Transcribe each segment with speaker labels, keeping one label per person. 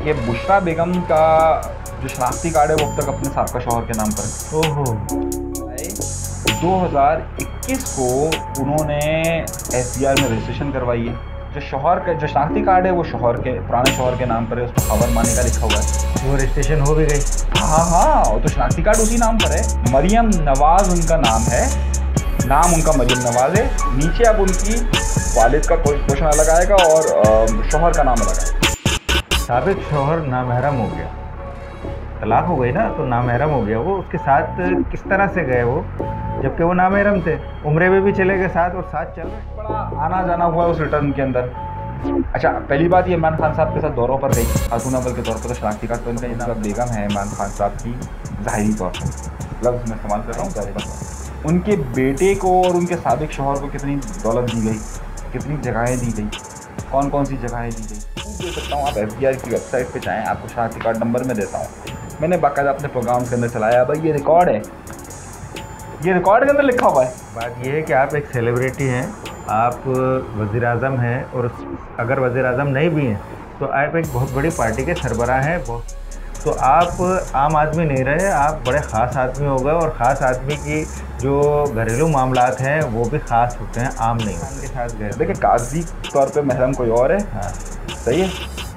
Speaker 1: कि बुशरा बेगम का जो शनाख्ती कार्ड है वो अब तक अपने साबका शौहर के नाम पर है।
Speaker 2: ओहो।
Speaker 1: 2021 को उन्होंने एफबीआर में रजिस्ट्रेशन करवाई है। जो शौहर का जो शनाख्ती कार्ड है वो शौहर के पुराने शौहर के नाम पर है, उसमें खबर माने का लिखा हुआ है।
Speaker 2: वो रजिस्ट्रेशन हो भी गई?
Speaker 1: हाँ, तो शनाख्ती कार्ड उसी नाम पर है। मरियम नवाज़ उनका नाम है, नाम उनका मरियम नवाज़ है। नीचे अब उनकी वालिद का क्वेश्चन अलग आएगा और शौहर का नाम अलग आएगा।
Speaker 2: साबिक शौहर नामहरम हो गया, तलाक हो गई ना, तो नामहरम हो गया। वो उसके साथ किस तरह से गए वो, जबकि वो नामहरम थे? उम्रे में भी चले गए साथ और साथ चल रहे।
Speaker 1: बड़ा आना जाना हुआ उस रिटर्न के अंदर। अच्छा, पहली बात ये इमरान खान साहब के साथ दौरों पर गई खातून अव्वल के तौर पर, तो शनाख्ती कार्ड पर इनका ये नाम बेगम है इमरान खान साहब की ज़ाहिरी तौर पर, लफ्ज़ मैं इस्तेमाल कर रहा हूँ ज़ाहिर। उनके बेटे को और उनके साबिक शौहर को कितनी दौलत दी गई, कितनी जगहें दी गई, कौन कौन सी जगहें दी गई, दे सकता हूँ। आप एफबीआई की वेबसाइट पे जाएँ, आपको शनाख्ती कार्ड नंबर में देता हूँ। मैंने बाकायदा अपने प्रोग्राम के अंदर चलाया, भाई ये रिकॉर्ड है, ये रिकॉर्ड के अंदर लिखा हुआ है।
Speaker 2: बात ये है कि आप एक सेलिब्रिटी हैं, आप वज़ीर आज़म हैं, और अगर वज़ीर आज़म नहीं भी हैं तो आप एक बहुत बड़ी पार्टी के सरबराह हैं। तो आप आम आदमी नहीं रहे, आप बड़े ख़ास आदमी हो गए, और ख़ास आदमी की जो घरेलू मामलात हैं वो भी ख़ास होते हैं, आम नहीं उनके साथ गए।
Speaker 1: देखिए, कागजी तौर पे महरम कोई और है,
Speaker 2: हाँ
Speaker 1: सही है,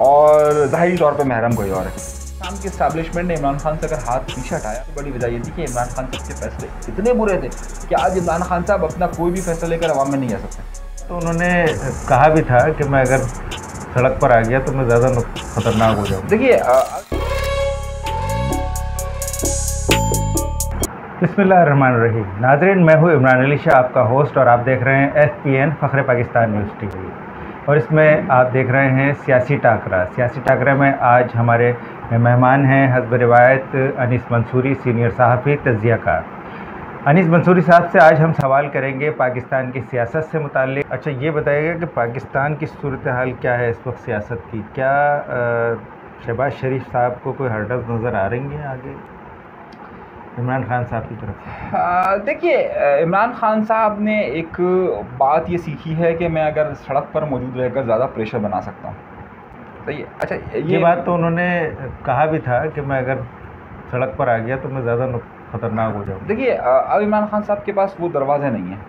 Speaker 1: और ज़ाहिरी तौर पे महरम कोई और है। शाम की इस्टेब्लिशमेंट ने इमरान खान से अगर हाथ पीछे हटाया तो बड़ी वजह ये थी कि इमरान खान साहब के फैसले इतने बुरे थे कि आज इमरान खान साहब अपना कोई भी फैसला लेकर अवाम में नहीं आ सकते।
Speaker 2: तो उन्होंने कहा भी था कि मैं अगर सड़क पर आ गया तो मैं ज़्यादा ख़तरनाक हो जाऊँ।
Speaker 1: देखिए,
Speaker 2: बिस्मिल्लाहिर्रहमानिर्रहीम। नाज़रीन, मैं हूँ इमरान अली शाह, आपका होस्ट, और आप देख रहे हैं FPN फ़ख्र पाकिस्तान न्यूज़ TV, और इसमें आप देख रहे हैं सियासी टाकरा। सियासी टाकरा में आज हमारे मेहमान हैं हस्ब रिवायत अनीस मंसूरी, सीनियर सहाफ़ी, तज़कियाकार। अनीस मंसूरी साहब से आज हम सवाल करेंगे पाकिस्तान की सियासत से मुताल्लिक़। अच्छा, ये बताइएगा कि पाकिस्तान की सूरत हाल क्या है इस वक्त सियासत की? क्या शहबाज शरीफ साहब को कोई हर्डल्स नज़र आ रही हैं आगे इमरान खान साहब की तरफ से?
Speaker 1: देखिए, इमरान खान साहब ने एक बात ये सीखी है कि मैं अगर सड़क पर मौजूद रहकर ज़्यादा प्रेशर बना सकता हूँ, सही है। अच्छा,
Speaker 2: ये बात तो उन्होंने कहा भी था कि मैं अगर सड़क पर आ गया तो मैं ज़्यादा ख़तरनाक हो जाऊँ।
Speaker 1: देखिए, अब इमरान खान साहब के पास वो दरवाजे नहीं हैं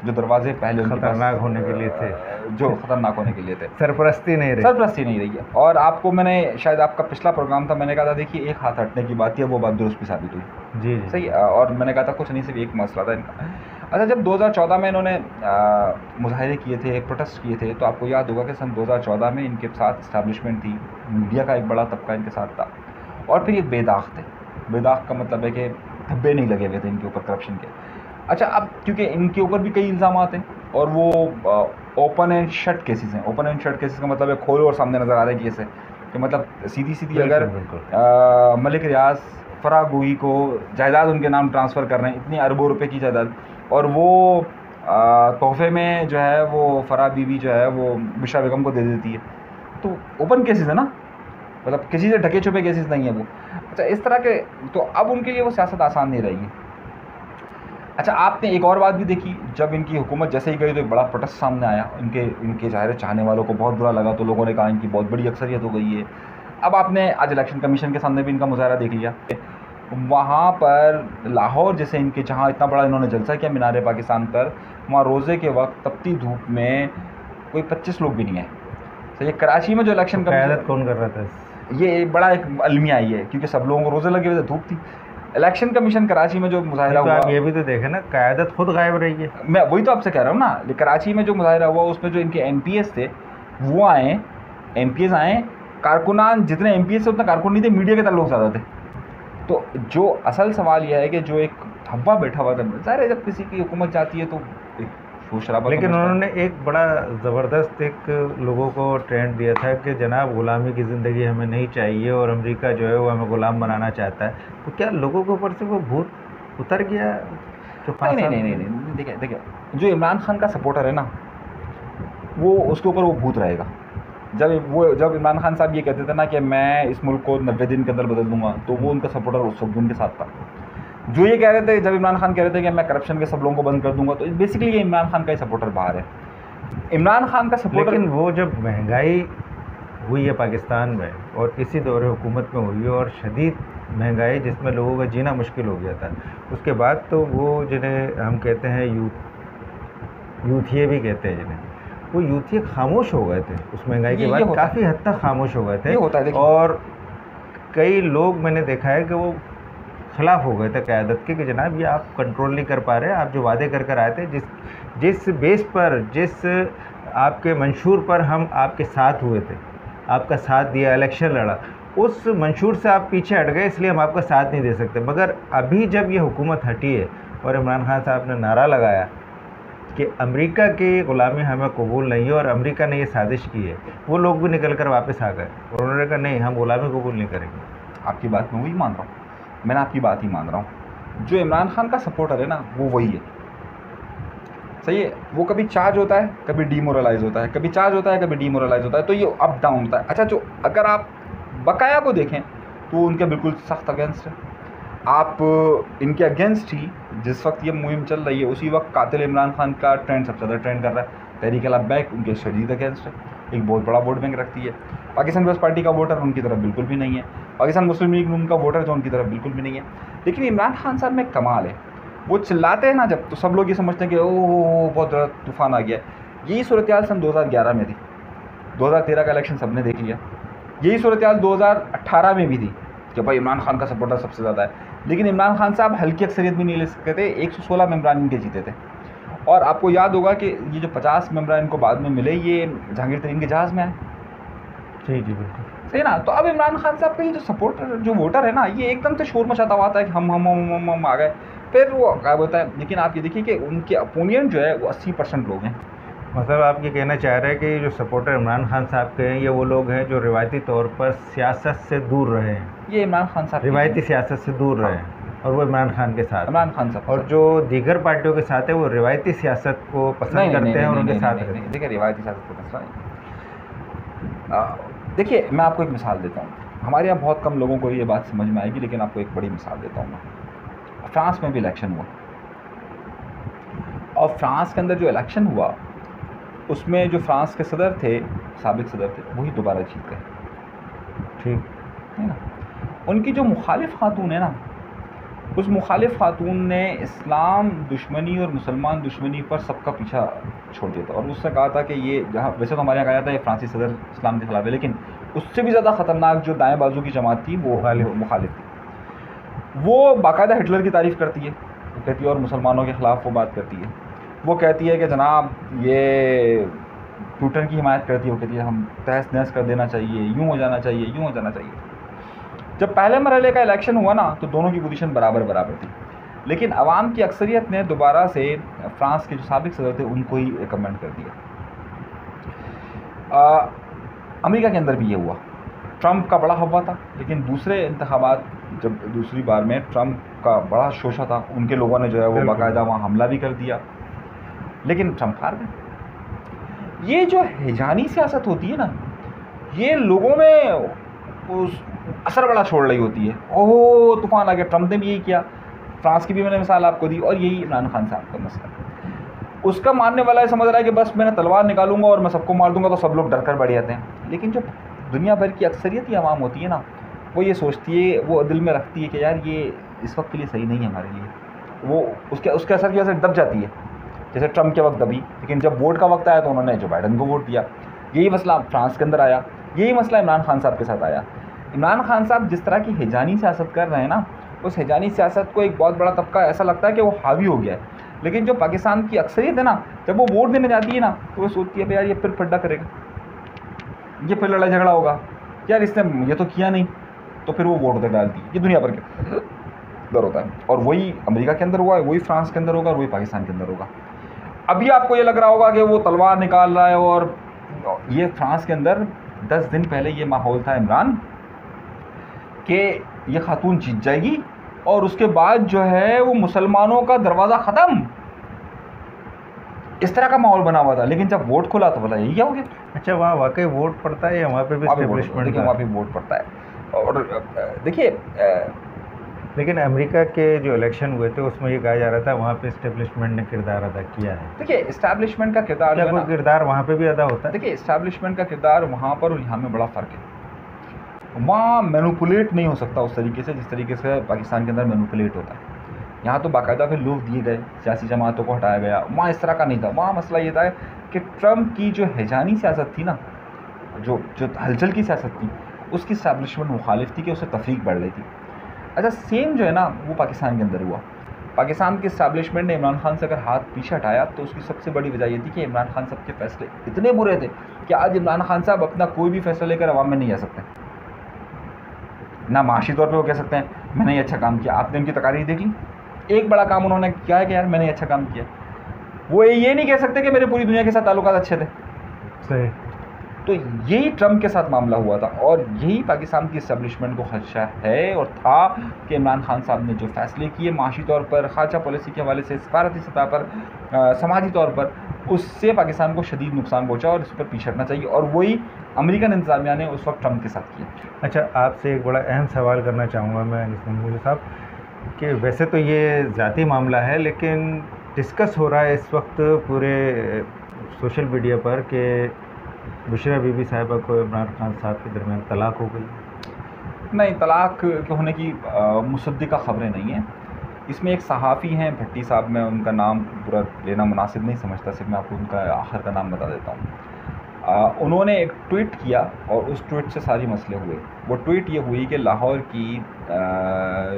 Speaker 1: जो दरवाजे पहले
Speaker 2: खतरनाक होने के लिए थे,
Speaker 1: जो ख़तरनाक होने के लिए थे।
Speaker 2: सरपरस्ती नहीं
Speaker 1: रही है। और आपको मैंने शायद आपका पिछला प्रोग्राम था, मैंने कहा था देखिए एक हाथ हटने की बात थी, वो बात दुरुस्त भी साबित हुई।
Speaker 2: जी,
Speaker 1: सही। और मैंने कहा था कुछ नहीं, सिर्फ एक मसला था इनका। अच्छा, जब 2014 में इन्होंने मुजाहिरे किए थे, प्रोटेस्ट किए थे, तो आपको याद होगा कि सन 2014 में इनके साथ इस्टेब्लिशमेंट थी, मीडिया का एक बड़ा तबका इनके साथ था, और फिर ये बेदाग थे। बेदाग का मतलब है कि धब्बे नहीं लगे हुए थे इनके ऊपर करप्शन के। अच्छा, अब क्योंकि इनके ऊपर भी कई इल्ज़ाम हैं, और वो ओपन एंड शट केसेस हैं। ओपन एंड शट केसेस का मतलब है खोलो और सामने नज़र आ रहे केस है, कि मतलब सीधी अगर मलिक रियाज फरागोही को जायदाद उनके नाम ट्रांसफ़र कर रहे हैं, इतनी अरबों रुपए की जायदाद, और वो तोहफे में जो है वो फराह बीवी जो है वो बुशरा बेगम को दे देती है, तो ओपन केसेस है ना, मतलब किसी से ढके छुपे केसेस नहीं है वो। अच्छा, इस तरह के, तो अब उनके लिए वो सियासत आसान नहीं रही है। अच्छा, आपने एक और बात भी देखी, जब इनकी हुकूमत जैसे ही गई तो एक बड़ा प्रोटेस्ट सामने आया, इनके ज़ाहिर चाहने वालों को बहुत बुरा लगा, तो लोगों ने कहा इनकी बहुत बड़ी अक्सरियत हो गई है। अब आपने आज इलेक्शन कमीशन के सामने भी इनका मुजाहरा देख लिया, वहाँ पर लाहौर जैसे इनके, जहाँ इतना बड़ा इन्होंने जलसा किया मीनार पाकिस्तान पर, वहाँ रोज़े के वक्त तपती धूप में कोई 25 लोग भी नहीं है। तो ये कराची में जो इलेक्शन
Speaker 2: क़यादत कौन कर रहा था?
Speaker 1: ये बड़ा एक अलमिया ही है, क्योंकि सब लोगों को रोज़े लगे हुए थे, धूप थी। इलेक्शन कमीशन कराची में जो मुजाहिरा हुआ,
Speaker 2: आप ये भी तो देखें ना, क़यादत खुद गायब रही है।
Speaker 1: मैं वही तो आपसे कह रहा हूँ ना, कराची में जो मुजाहिरा हुआ उसमें जो इनके MPs थे वो आए, MPs आए, कारकुनान जितने MPs थे उतना कारकुन नहीं थे, मीडिया के ताल्लुक ज़्यादा थे। तो जो असल सवाल यह है कि जो एक धब्बा बैठा हुआ था, ज़ाहिर है जब किसी की हुकूमत जाती है तो शोर शराबा।
Speaker 2: लेकिन उन्होंने एक बड़ा ज़बरदस्त एक लोगों को ट्रेंड दिया था कि जनाब गुलामी की ज़िंदगी हमें नहीं चाहिए, और अमेरिका जो है वो हमें गुलाम बनाना चाहता है। तो क्या लोगों के ऊपर से वो भूत उतर गया?
Speaker 1: नहीं, देखिए, जो इमरान खान का सपोर्टर है ना, वो उसके ऊपर वो भूत रहेगा। जब इमरान खान साहब ये कहते थे ना कि मैं इस मुल्क को 90 दिन के अंदर बदल दूंगा, तो वो उनका सपोर्टर उस वक्त उनके साथ था। जो ये कह रहे थे, जब इमरान खान कह रहे थे कि मैं करप्शन के सब लोगों को बंद कर दूंगा, तो बेसिकली ये इमरान खान का ही सपोर्टर बाहर है। इमरान खान का सपोर्टर।
Speaker 2: लेकिन वो जब महंगाई हुई है पाकिस्तान में, और इसी दौर हुकूमत में हुई है, और शदीद महंगाई जिसमें लोगों का जीना मुश्किल हो गया था। उसके बाद तो वो जिन्हें हम कहते हैं यूथिये भी कहते हैं जिन्हें, वो यूथिये खामोश हो गए थे उस महंगाई के बाद, काफ़ी हद तक खामोश हो गए थे।
Speaker 1: होता है
Speaker 2: और कई लोग मैंने देखा है कि वो खिलाफ हो गए थे क़यादत के, कि जनाब ये आप कंट्रोल नहीं कर पा रहे, आप जो वादे कर कर आए थे, जिस बेस पर, जिस आपके मंशूर पर हम आपके साथ हुए थे, आपका साथ दिया, इलेक्शन लड़ा, उस मंशूर से आप पीछे हट गए, इसलिए हम आपका साथ नहीं दे सकते। मगर अभी जब ये हुकूमत हटी है और इमरान खान साहब ने नारा लगाया कि अमेरिका की ग़ुलामी हमें कबूल नहीं है और अमेरिका ने ये साजिश की है, वो लोग भी निकल कर वापस आ गए और उन्होंने कहा नहीं, हम ग़ुलामी कबूल नहीं करेंगे।
Speaker 1: आपकी बात मैं वही मान रहा हूँ, मैंने आपकी बात ही मान रहा हूँ। जो इमरान खान का सपोर्टर है ना, वो वही है, सही है। वो कभी चार्ज होता है, कभी डीमोरलाइज होता है, कभी चार्ज होता है, कभी डीमोरलाइज होता है, तो ये अप डाउन होता है। अच्छा, जो अगर आप बकाया को देखें तो उनके बिल्कुल सख्त अगेंस्ट है। आप इनके अगेंस्ट ही जिस वक्त ये मुहिम चल रही है, उसी वक्त कातिल इमरान खान का ट्रेंड सबसे ज़्यादा ट्रेंड कर रहा है। तहरीक बैक उनके शदीद अगेंस्ट है, एक बहुत बड़ा वोट बैंक रखती है। पाकिस्तान पीपल्स पार्टी का वोटर उनकी तरफ बिल्कुल भी नहीं है, पाकिस्तान मुस्लिम लीग उनका वोटर जो उनकी तरफ बिल्कुल भी नहीं है। लेकिन इमरान खान साहब में कमाल है, वो चिल्लाते हैं ना जब, तो सब लोग ये समझते हैं कि ओह बहुत बड़ा तूफ़ान आ गया। यही सूरत हाल सन 2011 में थी, 2013 का इलेक्शन सबने देख लिया। यही सूरत हाल 2018 में भी थी कि भाई इमरान खान का सपोर्टर सबसे ज़्यादा है, लेकिन इमरान खान साहब हल्की अक्सरियत भी नहीं ले सकते थे। 116 मेम्बरान इनके जीते थे। और आपको याद होगा कि ये जो 50 मेम्बरान इनको बाद में मिले, ये जहांगीर तरीन के जहाज़ में आए।
Speaker 2: जी जी बिल्कुल
Speaker 1: सही ना। तो अब इमरान खान साहब का ये जो सपोर्टर, जो वोटर है ना, ये एकदम से शोर मचाता हुआ आता है कि हम आ गए, फिर वो गायब होता है। लेकिन आप ये देखिए कि उनके अपोनेंट जो है वो 80% लोग हैं।
Speaker 2: मतलब आप ये कहना चाह रहे हैं कि जो सपोर्टर इमरान खान साहब के हैं, ये वो लोग हैं जो रिवायती तौर पर सियासत से दूर रहे हैं।
Speaker 1: ये इमरान खान साहब
Speaker 2: रिवायती सियासत से दूर रहे हैं, और वो इमरान खान के साथ,
Speaker 1: इमरान खान साहब,
Speaker 2: और जो दीगर पार्टियों के साथ है वो रिवायती सियासत को पसंद करते हैं और उनके साथ रहते हैं।
Speaker 1: देखिए, रिवायती सियासत को मसला नहीं। देखिए, मैं आपको एक मिसाल देता हूँ। हमारे यहाँ बहुत कम लोगों को ये बात समझ में आएगी, लेकिन आपको एक बड़ी मिसाल देता हूँ मैं। फ्रांस में भी इलेक्शन हुआ, और फ्रांस के अंदर जो इलेक्शन हुआ उसमें जो फ्रांस के सदर थे, साबिक सदर थे, वही दोबारा जीत गए,
Speaker 2: ठीक
Speaker 1: है ना। उनकी जो मुखालिफ खातून है ना, उस मुखालिफ खातून ने इस्लाम दुश्मनी और मुसलमान दुश्मनी पर सबका पीछा छोड़ दिया था, और उसने कहा था कि ये जहाँ, वैसे तो हमारे यहाँ कहा जाता है फ्रांसीसी सदर इस्लाम के खिलाफ है, लेकिन उससे भी ज़्यादा ख़तरनाक जो दाएं बाजू की जमात थी वो मुखालिफ थी। वो बाकायदा हिटलर की तारीफ़ करती है, वो कहती है, और मुसलमानों के ख़िलाफ़ वो बात करती है। वो कहती है कि जनाब ये पुतिन की हिमायत करती है, वो कहती है हम तहस नहस कर देना चाहिए, यूँ हो जाना चाहिए, यूँ हो जाना चाहिए। जब पहले मरहले का इलेक्शन हुआ ना, तो दोनों की पोजीशन बराबर बराबर थी, लेकिन अवाम की अक्सरियत ने दोबारा से फ्रांस के जो साबिक सदर थे उनको ही रिकमेंड कर दिया। अमेरिका के अंदर भी ये हुआ। ट्रंप का बड़ा हवा था, लेकिन दूसरे इंतखाबात जब दूसरी बार में ट्रंप का बड़ा शोशा था, उनके लोगों ने जो है वो बाकायदा वहाँ हमला भी कर दिया, लेकिन ट्रंप हार गए। ये जो हिजानी सियासत होती है ना, ये लोगों में उस असर बड़ा छोड़ रही होती है। ओह तूफान आ गया, ट्रंप ने भी यही किया, फ्रांस की भी मैंने मिसाल आपको दी, और यही इमरान खान साहब का मसला। उसका मानने वाला है समझ रहा है कि बस मैंने तलवार निकालूंगा और मैं सबको मार दूंगा, तो सब लोग डर कर बैठ जाते हैं। लेकिन जो दुनिया भर की अक्सरियत आवाम होती है ना, वो ये सोचती है, वो दिल में रखती है कि यार ये इस वक्त के लिए सही नहीं है हमारे लिए। वो उसके असर की वजह से दब जाती है, जैसे ट्रंप के वक्त दबी, लेकिन जब वोट का वक्त आया तो उन्होंने जो बाइडन को वोट दिया। यही मसला फ्रांस के अंदर आया, यही मसला इमरान खान साहब के साथ आया। इमरान खान साहब जिस तरह की हिजानी सियासत कर रहे हैं ना, उस हिजानी सियासत को एक बहुत बड़ा तबका ऐसा लगता है कि वो हावी हो गया है। लेकिन जो पाकिस्तान की अक्सरियत है ना, जब वो वोट देने जाती है ना, तो वो सोचती है यार ये फिर फड्डा करेगा, ये फिर लड़ाई झगड़ा होगा, यार इसने ये तो किया नहीं, तो फिर वो वोट उधर डालती है। ये दुनिया भर के अंदर होता है, और वही अमेरिका के अंदर हुआ है, वही फ्रांस के अंदर होगा, और वही पाकिस्तान के अंदर होगा। अभी आपको ये लग रहा होगा कि वो तलवार निकाल रहा है, और ये फ्रांस के अंदर 10 दिन पहले ये माहौल था इमरान कि ये खातून जीत जाएगी, और उसके बाद जो है वो मुसलमानों का दरवाज़ा ख़त्म, इस तरह का माहौल बना हुआ था। लेकिन जब वोट खुला तो बोला यही क्या हो गया।
Speaker 2: अच्छा, वहाँ वाकई वोट पड़ता है या वहाँ पे भी
Speaker 1: वहाँ पे वोट पड़ता है। और देखिए
Speaker 2: लेकिन अमेरिका के जो इलेक्शन हुए थे उसमें ये कहा जा रहा था वहाँ पे इस्टेब्लिशमेंट ने किरदार अदा किया है।
Speaker 1: देखिए इस्टेब्लिशमेंट का किरदार
Speaker 2: क्या
Speaker 1: जो है
Speaker 2: कोई
Speaker 1: ना,
Speaker 2: किरदार वहाँ पे भी अदा होता है?
Speaker 1: देखिए इस्टेब्लिशमेंट का किरदार वहाँ पर और यहाँ में बड़ा फ़र्क है। वहाँ मैनिपुलेट नहीं हो सकता उस तरीके से जिस तरीके से पाकिस्तान के अंदर मैनिपुलेट होता है। यहाँ तो बाकायदा फिर लोग दिए गए, सियासी जमातों को हटाया गया। वहाँ इस तरह का नहीं था। वहाँ मसला ये था कि ट्रम्प की जो हैजानी सियासत थी ना, जो जो हलचल की सियासत थी, उसकी इस्टेब्लिशमेंट मुखालिफ थी कि उससे तफरीक बढ़ रही थी। अच्छा सेम जो है ना वो पाकिस्तान के अंदर हुआ। पाकिस्तान की इस्टेब्लिशमेंट ने इमरान खान से अगर हाथ पीछे हटाया तो उसकी सबसे बड़ी वजह ये थी कि इमरान खान साहब के फैसले इतने बुरे थे कि आज इमरान खान साहब अपना कोई भी फैसला लेकर अवाम में नहीं आ सकते। ना माशी तौर पे वो कह सकते हैं मैंने ये अच्छा काम किया। आपने उनकी तकारीर देख ली, एक बड़ा काम उन्होंने किया है कि यार मैंने ये अच्छा काम किया। वो ये नहीं कह सकते कि मेरे पूरी दुनिया के साथ ताल्लुकात अच्छे थे।
Speaker 2: सही।
Speaker 1: तो यही ट्रम्प के साथ मामला हुआ था और यही पाकिस्तान की इस्टेब्लिशमेंट को खदशा है और था कि इमरान खान साहब ने जो फ़ैसले किए माशी तौर पर, ख़ारजा पॉलिसी के हवाले से, सफारती सतह पर, समाजी तौर पर, उससे पाकिस्तान को शदीद नुकसान पहुँचा और इस पर पीछे हटना चाहिए। और वही अमेरिकन इंतज़ामिया ने उस वक्त ट्रम्प के साथ किया।
Speaker 2: अच्छा आपसे एक बड़ा अहम सवाल करना चाहूँगा मैं मुझे साहब कि वैसे तो ये ज़ाती मामला है लेकिन डिस्कस हो रहा है इस वक्त पूरे सोशल मीडिया पर कि बुशरा बीबी साहिबा को इमरान खान साहब के दरमियान तलाक हो गई।
Speaker 1: नहीं, तलाक के होने की मुसद्दिका ख़बरें नहीं हैं। इसमें एक सहाफ़ी हैं भट्टी साहब, मैं उनका नाम पूरा लेना मुनासिब नहीं समझता, सिर्फ मैं आपको उनका आखिर का नाम बता देता हूँ। उन्होंने एक ट्वीट किया और उस ट्वीट से सारी मसले हुए। वो ट्वीट ये हुई कि लाहौर की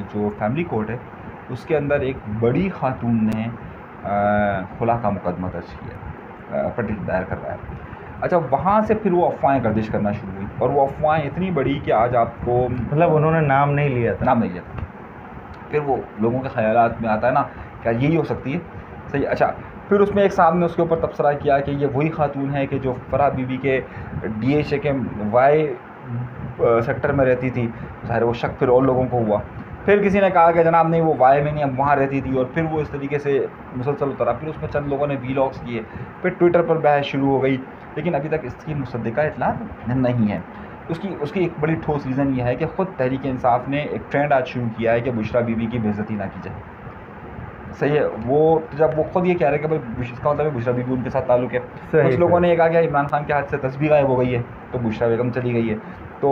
Speaker 1: जो फैमिली कोर्ट है उसके अंदर एक बड़ी खातून ने खुला का मुकदमा दर्ज किया, पटिशन दायर करवाया। अच्छा वहाँ से फिर वो अफवाहें गर्दिश करना शुरू हुई और वो अफवाहें इतनी बड़ी कि आज आपको
Speaker 2: मतलब उन्होंने नाम नहीं लिया था।
Speaker 1: नाम नहीं लिया था। फिर वो लोगों के ख़यालात में आता है ना क्या यही हो सकती है, सही। अच्छा फिर उसमें एक साहब ने उसके ऊपर तबसरा किया कि ये वही खातून है कि जो फराह बीबी के DHA के वाई सेक्टर में रहती थी। ज़ाहिर वो शक फिर और लोगों को हुआ। फिर किसी ने कहा कि जनाब नहीं वो वाई में नहीं, अब वहाँ रहती थी। और फिर वो इस तरीके से मुसलसल उतरा। फिर उसमें चंद लोगों ने वीलॉग्स किए, फिर ट्विटर पर बहस शुरू हो गई, लेकिन अभी तक इसकी मुसद्दिका इत्तला नहीं है। उसकी एक बड़ी ठोस रीज़न ये है कि ख़ुद तहरीक इंसाफ ने एक ट्रेंड आज शुरू किया है कि बुशरा बीबी की बेइज्जती ना की जाए, सही है। वो जब वो खुद ये कह रहे हैं कि भाई इसका मतलब है बुशरा बीबी उनके साथ ताल्लुक़ है। कुछ लोगों ने ये कहा कि इमरान खान के हाथ से तस्बीह गायब हो गई है तो बुशरा बेगम चली गई है। तो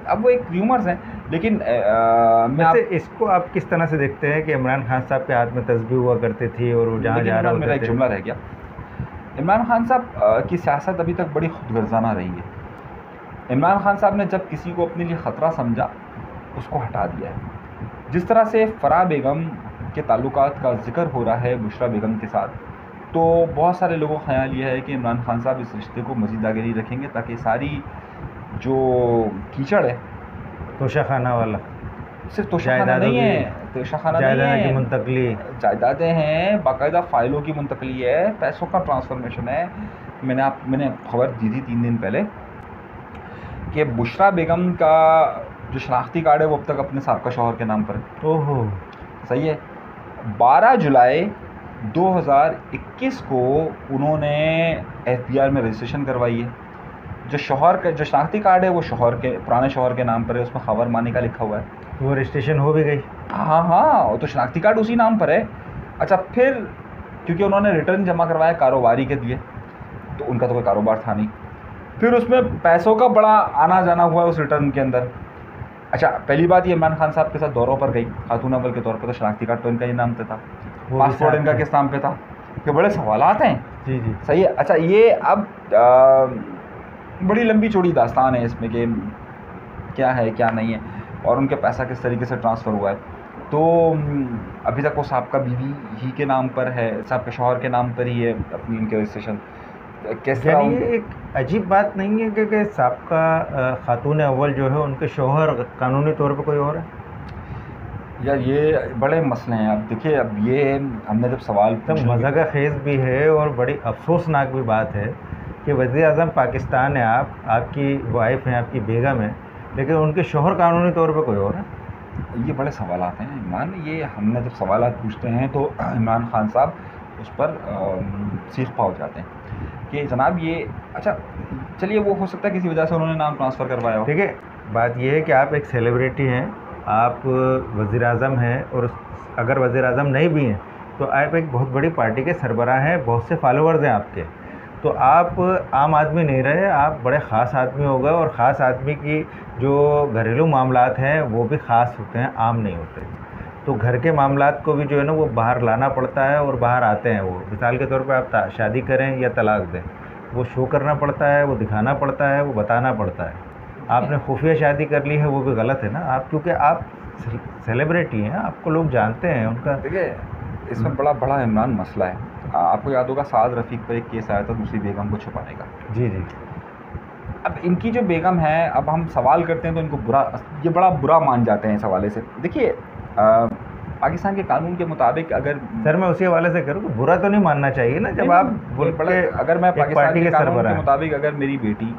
Speaker 1: अब वो एक र्यूमर्स हैं, लेकिन
Speaker 2: इसको आप किस तरह से देखते हैं कि इमरान खान साहब के हाथ में तस्बीह हुआ करती थी और वो जहाँ जा रहा होता
Speaker 1: मेरा एक जुमला रह गया। इमरान खान साहब की सियासत अभी तक बड़ी खुदगर्जाना रही है। इमरान खान साहब ने जब किसी को अपने लिए ख़तरा समझा उसको हटा दिया है। जिस तरह से फ़राह बेगम के ताल्लुकात का जिक्र हो रहा है बुशरा बेगम के साथ, तो बहुत सारे लोगों का ख्याल यह है कि इमरान खान साहब इस रिश्ते को मज़ीद आगे नहीं रखेंगे ताकि सारी जो कीचड़ है
Speaker 2: तोशाखाना वाला,
Speaker 1: सिर्फ तोशाखाना नहीं है, तोशाखाना नहीं है,
Speaker 2: की मुंतकली,
Speaker 1: जायदादें हैं, बाकायदा फ़ाइलों की मुंतकली है, पैसों का ट्रांसफॉर्मेशन है। मैंने खबर दी थी 3 दिन पहले कि बुशरा बेगम का जो शनाख्ती कार्ड है वो अब तक अपने साहब शौहर के नाम पर है।
Speaker 2: ओहो,
Speaker 1: सही है। 12 जुलाई 2021 को उन्होंने FBR में रजिस्ट्रेशन करवाई है। जो शौहर का जो शनाख्ती कार्ड है वो शौहर के पुराने शौहर के नाम पर है, उसमें खबर मानी का लिखा हुआ है।
Speaker 2: वो रजिस्ट्रेशन हो भी गई?
Speaker 1: हाँ, तो शनाख्ती कार्ड उसी नाम पर है। अच्छा फिर क्योंकि उन्होंने रिटर्न जमा करवाया कारोबारी के दिए, तो उनका तो कोई कारोबार था नहीं। फिर उसमें पैसों का बड़ा आना जाना हुआ उस रिटर्न के अंदर। अच्छा पहली बात ये इमरान खान साहब के साथ दौरों पर गई खातून अव्वल के तौर पर, तो शनाख्ती कार्ड तो इनका ही नाम पे था, पासपोर्ट इनका किस नाम पे था, ये बड़े सवालात हैं।
Speaker 2: जी जी
Speaker 1: सही है। अच्छा ये अब बड़ी लंबी चौड़ी दास्तान है इसमें कि क्या है क्या नहीं है और उनके पैसा किस तरीके से ट्रांसफ़र हुआ है। तो अभी तक वो साहब का बीवी ही के नाम पर है, साहब के शौहर के नाम पर ही है अपनी इनके रजिस्ट्रेशन।
Speaker 2: कैसे ये एक अजीब बात नहीं है कि साहब का खातून अव्वल जो है उनके शौहर कानूनी तौर पर कोई और है?
Speaker 1: यार ये बड़े मसले हैं। अब देखिए, अब ये हमने जब सवाल
Speaker 2: तब मज़ा का खेज़ भी है और बड़ी अफसोसनाक भी बात है कि वज़ीर-ए-आज़म पाकिस्तान है, आपकी वाइफ हैं, आपकी बेगम है, लेकिन उनके शौहर कानूनी तौर पर कोई और है।
Speaker 1: ये बड़े सवालात हैं इमरान। ये हमने जब सवालात पूछते हैं तो इमरान खान साहब उस पर सीख पा हो जाते हैं कि जनाब ये अच्छा चलिए वो हो सकता है किसी वजह से उन्होंने नाम ट्रांसफ़र करवाया हो।
Speaker 2: ठीक है, बात ये है कि आप एक सेलिब्रिटी हैं आप वज़ीर आज़म हैं और अगर वज़ीर आज़म नहीं भी हैं तो आप एक बहुत बड़ी पार्टी के सरबराह हैं, बहुत से फॉलोअर्स हैं आपके, तो आप आम आदमी नहीं रहे, आप बड़े ख़ास आदमी हो गए। और ख़ास आदमी की जो घरेलू मामलात हैं वो भी ख़ास होते हैं, आम नहीं होते। तो घर के मामलात को भी जो है ना वो बाहर लाना पड़ता है और बाहर आते हैं वो। मिसाल के तौर पे आप शादी करें या तलाक दें, वो शो करना पड़ता है, वो दिखाना पड़ता है, वो बताना पड़ता है। आपने खुफिया शादी कर ली है वो भी गलत है ना, आप क्योंकि आप सेलिब्रिटी हैं, आपको लोग जानते हैं उनका।
Speaker 1: देखिए इसमें बड़ा बड़ा इमरान मसला है। आपको याद होगा साद रफ़ीक पर एक केस आया था दूसरी बेगम को छुपाने का।
Speaker 2: जी जी।
Speaker 1: अब इनकी जो बेगम है, अब हम सवाल करते हैं तो इनको बुरा, ये बड़ा बुरा मान जाते हैं इस हवाले से। देखिए पाकिस्तान के कानून के मुताबिक अगर
Speaker 2: सर मैं उसी हवाले से करूँ तो बुरा तो नहीं मानना चाहिए ना, जब आप
Speaker 1: बड़ा, अगर मैं पाकिस्तान के कानून के मुताबिक अगर मेरी बेटी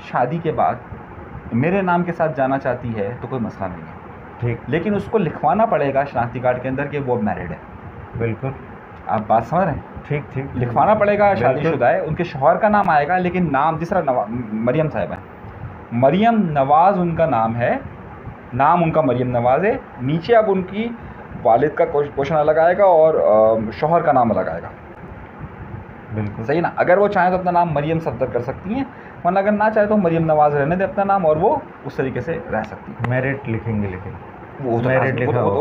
Speaker 1: शादी के बाद मेरे नाम के साथ जाना चाहती है तो कोई मसला नहीं है,
Speaker 2: ठीक,
Speaker 1: लेकिन उसको लिखवाना पड़ेगा शनाख्ती कार्ड के अंदर कि वो मैरिड है।
Speaker 2: बिल्कुल,
Speaker 1: आप बात समझ रहे हैं?
Speaker 2: ठीक ठीक,
Speaker 1: लिखवाना पड़ेगा शादीशुदा है, उनके शौहर का नाम आएगा, लेकिन नाम जिस तरह मरियम साहिबा है, मरियम नवाज़ उनका नाम है, नाम उनका मरियम नवाज़ है, नीचे अब उनकी वालिद का क्वेश्चन अलग आएगा और शौहर का नाम अलग आएगा।
Speaker 2: बिल्कुल
Speaker 1: सही ना? अगर वो चाहें तो अपना नाम मरियम सफदर कर सकती हैं, वरना अगर ना चाहे तो मरियम नवाज़ रहने दे अपना नाम और वो उस तरीके से रह सकती है।
Speaker 2: मेरिट लिखेंगे, लेकिन
Speaker 1: वो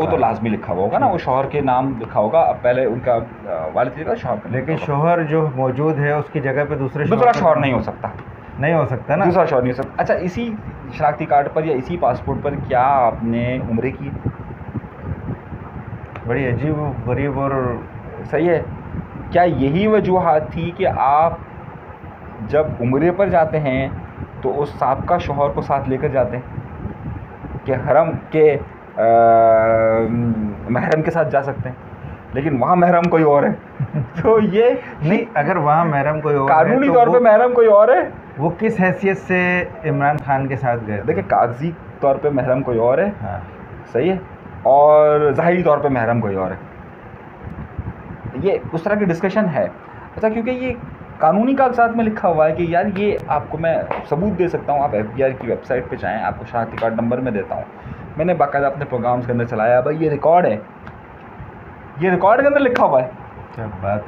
Speaker 1: तो लाजमी लिखा हुआ होगा ना, वो शौहर के नाम लिखा होगा। अब पहले उनका वालिद का शौहर का,
Speaker 2: लेकिन शौहर जो मौजूद है उसकी जगह पे दूसरा
Speaker 1: शौहर नहीं हो सकता,
Speaker 2: नहीं हो सकता ना,
Speaker 1: दूसरा शौहर नहीं हो सकता। अच्छा, इसी शनाख्ती कार्ड पर या इसी पासपोर्ट पर क्या आपने उम्रे की?
Speaker 2: बड़ी अजीब गरीब और
Speaker 1: सही है। क्या यही वजूहात थी कि आप जब उम्रे पर जाते हैं तो उस साबका शौहर को साथ लेकर जाते हैं कि हरम के महरम के साथ जा सकते हैं, लेकिन वहाँ महरम कोई और है? तो ये
Speaker 2: नहीं, अगर वहाँ महरम कोई और
Speaker 1: कानूनी तौर पे महरम कोई और है,
Speaker 2: वो किस हैसियत से इमरान खान के साथ गए?
Speaker 1: देखिए कागजी तौर पे महरम कोई और है,
Speaker 2: हाँ,
Speaker 1: सही है, और ज़ाहिरी तौर पे महरम कोई और है। ये उस तरह की डिस्कशन है। अच्छा, क्योंकि ये कानूनी कागजात में लिखा हुआ है कि यार ये आपको मैं सबूत दे सकता हूँ, आप FBI की वेबसाइट पे जाएँ, आपको शनाख्ती कार्ड नंबर में देता हूँ, मैंने बाकायदा अपने प्रोग्राम्स के अंदर चलाया, भाई ये रिकॉर्ड है, ये रिकॉर्ड के अंदर लिखा हुआ है।
Speaker 2: क्या बात,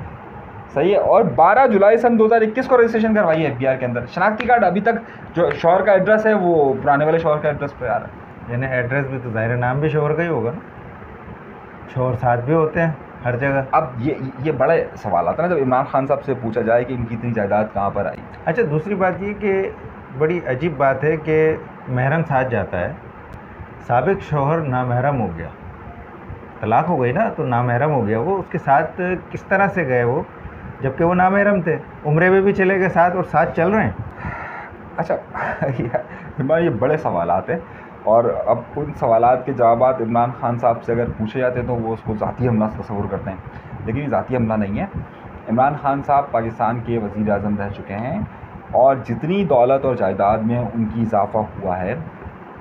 Speaker 1: सही है। और 12 जुलाई सन 2021 को रजिस्ट्रेशन करवाई है FBI के अंदर। शनाख्ती कार्ड अभी तक जो शौहर का एड्रेस है वो पुराने वाले शौहर का एड्रेस पे आ रहा है।
Speaker 2: यानी एड्रेस भी तो ज़ाहिर, नाम भी शौहर का ही होगा ना, शौहर साथ भी होते हैं हर जगह।
Speaker 1: अब ये बड़े सवाल आता है ना जब इमरान खान साहब से पूछा जाए कि इनकी इतनी जायदाद कहाँ पर आई।
Speaker 2: अच्छा, दूसरी बात ये कि बड़ी अजीब बात है कि महरम साथ जाता है, साबिक शौहर नामहरम हो गया, तलाक हो गई ना, तो नामहरम हो गया, वो उसके साथ किस तरह से गए वो, जबकि वो नामहरम थे, उम्रे में भी चले गए साथ और साथ चल रहे हैं।
Speaker 1: अच्छा इमरान, ये बड़े सवालात हैं, और अब उन सवालात के जवाब इमरान खान साहब से अगर पूछे जाते हैं तो वो उसको ज़ाती हमला तस्वुर करते हैं, लेकिन ये ज़ाती हमला नहीं है। इमरान खान साहब पाकिस्तान के वज़ीर आज़म रह चुके हैं, और जितनी दौलत और जायदाद में उनकी इजाफ़ा हुआ है,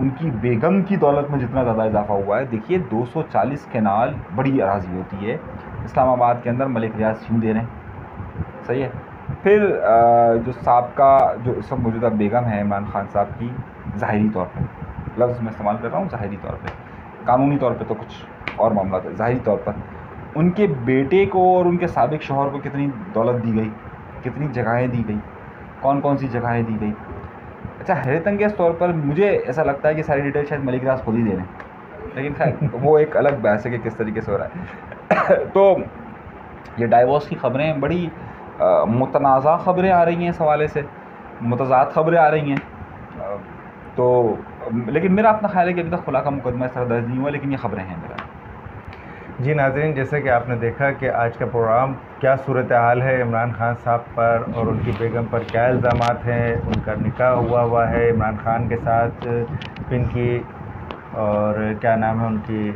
Speaker 1: उनकी बेगम की दौलत में जितना ज़्यादा इजाफ़ा हुआ है। देखिए 240 केनाल बड़ी अराज़ी होती है इस्लामाबाद के अंदर, मलिक रियाज सिंह दे रहे हैं, सही है। फिर जो साबका जो इस वक्त मौजूदा बेगम है इमरान खान साहब की, ज़ाहिरी तौर पर, लफ्ज़ मैं इस्तेमाल कर रहा हूँ ज़ाहिरी तौर पे, कानूनी तौर पे तो कुछ और मामला था, ज़ाहिरी तौर पर उनके बेटे को और उनके साबिक शौहर को कितनी दौलत दी गई, कितनी जगहें दी गई, कौन कौन सी जगहें दी गई। अच्छा, हैरत अंगेज़ तौर पर मुझे ऐसा लगता है कि सारी डिटेल शायद मलिक रियाज खुद ही दे रहे हैं, लेकिन खैर वो एक अलग बहस है कि किस तरीके से हो रहा है। तो ये डाइवोर्स की खबरें बड़ी मुतनाज़ा खबरें आ रही हैं, इस हवाले से मुतज़ाद खबरें आ रही हैं। तो लेकिन मेरा अपना ख्याल है कि अभी तक खुला का मुकदमा इस तरह दर्ज नहीं हुआ, लेकिन ये खबरें हैं मेरा।
Speaker 2: जी नाज़रीन, जैसे कि आपने देखा कि आज का प्रोग्राम क्या सूरत हाल है इमरान खान साहब पर और उनकी बेगम पर क्या इल्ज़ामात हैं। उनका निकाह हुआ है इमरान खान के साथ, इनकी और क्या नाम है उनकी,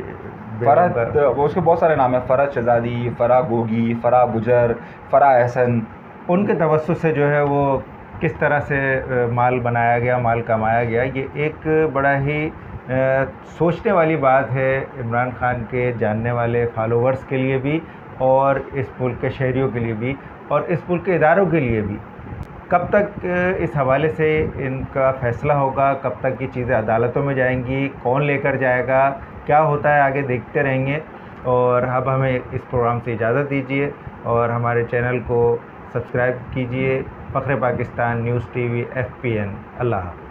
Speaker 1: फ़रहत, वो उसके बहुत सारे नाम हैं, फ़रहत शहज़ादी, फ़राह गोगी, फ़राह गुजर, फ़राह एहसन।
Speaker 2: उनके तवस्सुस से जो है वो किस तरह से माल बनाया गया, माल कमाया गया, ये एक बड़ा ही सोचने वाली बात है इमरान खान के जानने वाले फॉलोअर्स के लिए भी, और इस मुल्क के शहरियों के लिए भी, और इस मुल्क के इदारों के लिए भी, कब तक इस हवाले से इनका फ़ैसला होगा, कब तक ये चीज़ें अदालतों में जाएंगी, कौन लेकर जाएगा, क्या होता है आगे देखते रहेंगे। और अब हमें इस प्रोग्राम से इजाज़त दीजिए और हमारे चैनल को सब्सक्राइब कीजिए, फ़ख्र पाकिस्तान न्यूज़ टीवी FPN। अल्लाह हाफ़िज़।